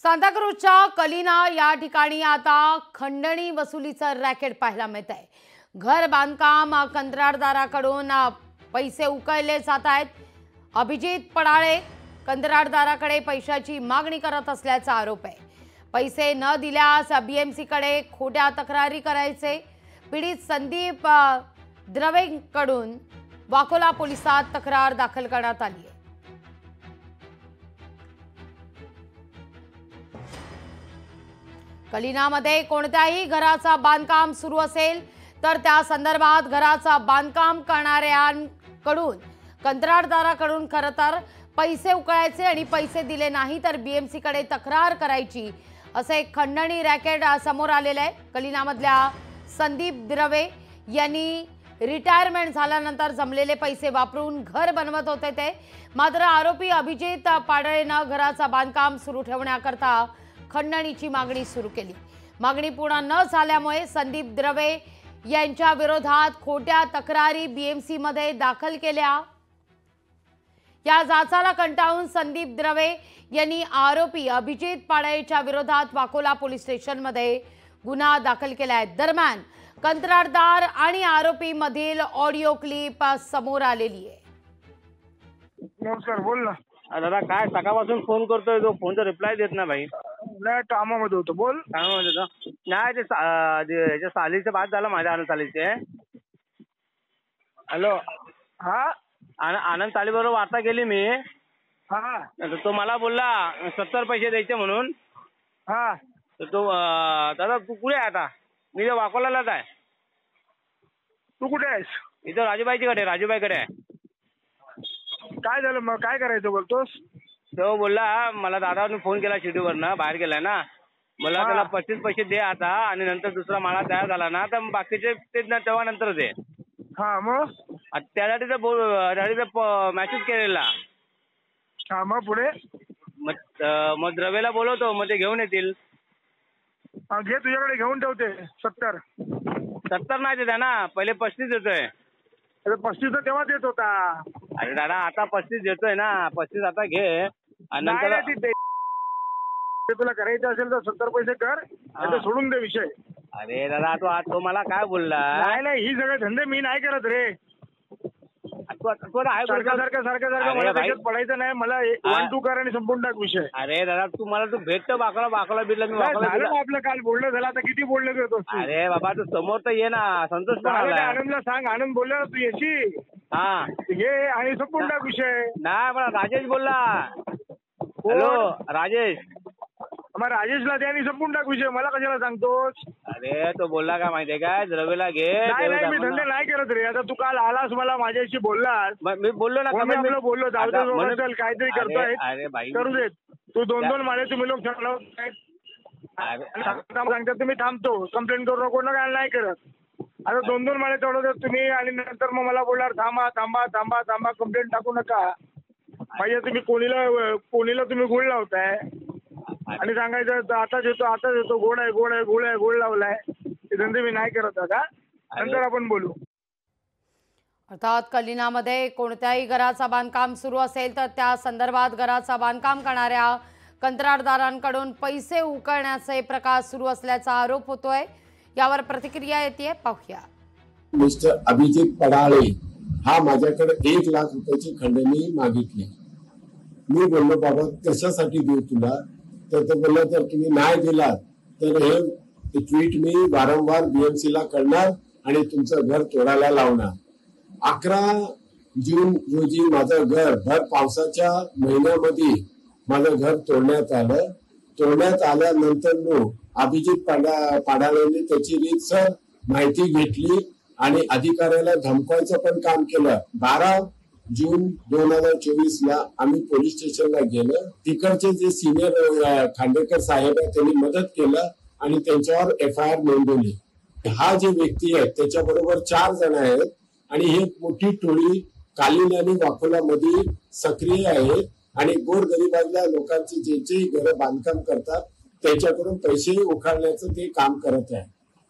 सांताक्रूजच्या कलिना या ठिकाणी आता खंडणी वसुलीचं रॅकेट पाहायला मिळत आहे। घर बांधकाम कंत्राटदाराकडून पैसे उकळले जात आहेत। अभिजित पडाळे कंत्राटदाराकडे पैशाची मागणी करत असल्याचा आरोप आहे। पैसे न दिल्यास बीएमसी कडे खोट्या तक्रारी करायचे। पीडित संदीप द्रवेकडून वाकोला पोलिसात तक्रार दाखल करण्यात आली आहे। कलिनामध्ये कोणत्याही घराचा बांधकाम सुरू असेल तर त्या संदर्भात घराचा बांधकाम करणाऱ्यांकडून कंत्राटदाराकडून खरं तर पैसे उकळायचे आणि पैसे दिले नाही तर बीएमसी कडे तक्रार करायची असे खंडणी रॅकेट समोर आलेले आहे। कलिनामधल्या संदीप द्रवे यांनी रिटायरमेंट झाल्यानंतर जमलेले पैसे वापरून घर बनवत होते ते, मात्र आरोपी अभिजित पाडळेने घराचा बांधकाम सुरू ठेवण्याकरता खंडणीची मागणी सुरू केली। मागणी पूर्ण न झाल्यामुळे संदीप द्रवे यांच्या विरोधात खोट्या तक्रारी बीएमसी मध्ये दाखल केल्या। या जाचाला कंटाळून संदीप द्रवे यांनी आरोपी अभिजित पाडळेच्या विरोधात वाकोला पोलीस स्टेशन मध्ये गुन्हा दाखल केला आहे। दरम्यान कंत्राटदार आणि आरोपी मधील ऑडिओ क्लिप समोर आलेली आहे। नमस्कार, बोल ना दादा। काय सकाळपासून फोन करतोय, तो फोनचा रिप्लाय देत ना भाई। नाही, कामामध्ये होतो, बोल। कामामध्ये होतो नाही, ते सालीचे बाद झालं माझ्या आनंद सालीचे। हॅलो, हा आनंद साली बरोबर वार्ता केली मी। हा तो मला बोलला 70 पैसे द्यायचे म्हणून। हा तर तो दादा तू कुठे आहे आता? मी तर वाकोलाच आहे। तू कुठे आहेस? इथं राजूबाईकडे आहे। काय झालं मग? काय करायचं बोलतोस? तो बोलला मला, दादाने फोन केला शिटीवरनं, बाहेर गेलाय ना, मला त्याला 25 पैसे दे आता आणि नंतर दुसरा माळा तयार झाला ना तर बाकीचे ते तेव्हा नंतर दे। हा मग त्यासाठी मेसेज केलेला। हा मग पुढे? मग द्रवेला बोलवतो, मग ते घेऊन येतील। घे, तुझ्याकडे घेऊन ठेवते। 70 नाही देत ना, पहिले 35 देतोय। 35 तर तेव्हा देत होता। अरे दादा आता 35 देतोय ना, 35 आता घे आणि नंतर तुला करायचं असेल तर 70 पैसे कर, नाही सोडून दे विषय। अरे दादा तो मला काय बोलला? नाही, ही सगळे धंदे मी नाही करत रे। सारखं मला त्याच्यात पडायचं नाही। मला 1-2 कर आणि संपून टाक विषय। अरे दादा तू भेटतो बाकला बिरला मी आपलं काल बोलणं झालं, आता किती बोलणं करतो? अरे बाबा तू समोर तर ये ना। संतोष आनंदला सांग, आनंद बोलला तू येशी ये आणि संपून टाक विषय। नाही मला राजेश बोलला। हॅलो राजेश, मग राजेशला द्या आणि संपून टाक विषय, मला कशाला सांगतोस? अरे तो बोलला काय माहितीये काय, द्रवेला घे। नाही, मी धंदे नाही करत रे। आता तू काल आलास, मला माझ्याशी बोललास, मी बोललो ना, आपलं बोललो काहीतरी करतोय, अरे भाई करू देत। तू 2-2 माळे तुम्ही लोक सांगतात तुम्ही थांबतो, कंप्लेंट करू नको ना, काय नाही करत। आता 2-2 माळे चढवतात तुम्ही आणि नंतर मग मला बोलणार थांबा कंप्लेंट टाकू नका। म्हणजे तुम्ही कोणीला तुम्ही गुळ लावताय आणि सांगायचं आताच येतो गोड लावलाय। ते धंदे मी नाही करत का, नंतर आपण बोलू। अर्थात कलिनामध्ये कोणत्याही घराचा बांधकाम सुरू असेल तर त्या संदर्भात घराचा बांधकाम करणाऱ्या कंत्राटदारांकडून पैसे उकळण्याचे प्रकार सुरू असल्याचा आरोप होतोय। यावर प्रतिक्रिया येते, पाहूया। मिस्टर अभिजित पडाळे हा माझ्याकडे 1 लाख रुपयाची खंडणी मागितली। मी बोललो बाबा कशासाठी देऊ तुला? तर तो बोलला तर तुम्ही नाही दिला तर हे ट्विट मी वारंवार बीएमसी ला करणार आणि तुमचं घर तोडायला लावणार। 11 जून रोजी माझं घर भर पावसाच्या महिन्यामध्ये माझं घर तोडण्यात आलं। तोडण्यात आल्यानंतर अभिजित पाडाळेने त्याची रीतसर माहिती घेतली आणि अधिकाऱ्याला धमकायचं पण काम केलं। 12 जून 2024 ला आम्ही पोलीस स्टेशनला गेलो। तिकडचे जे सिनियर खांडेकर साहेब आहेत त्यांनी मदत केलं आणि त्यांच्यावर FIR नोंदवली। हा जे व्यक्ती आहे त्याच्याबरोबर 4 जण आहेत आणि ही मोठी टोळी कालिना आणि वाकोला मध्ये सक्रिय आहे आणि गोरगरिबांच्या लोकांची जे घर बांधकाम करतात त्याच्याकडून पैसे उखाडण्याचं ते काम करत आहे।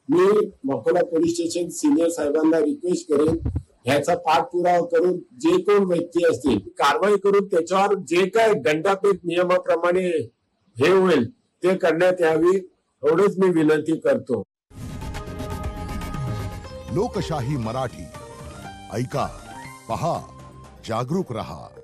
मी वाकोला पोलीस स्टेशन सिनियर साहेबांना रिक्वेस्ट करेन ह्याचा पाठपुरावा करून जे कोण व्यक्ती असतील कारवाई करून त्याच्यावर जे काय दंडात्मक नियमाप्रमाणे हे होईल ते करण्यात यावी एवढंच मी विनंती करतो. लोकशाही मराठी ऐका, पहा, जागरूक रहा.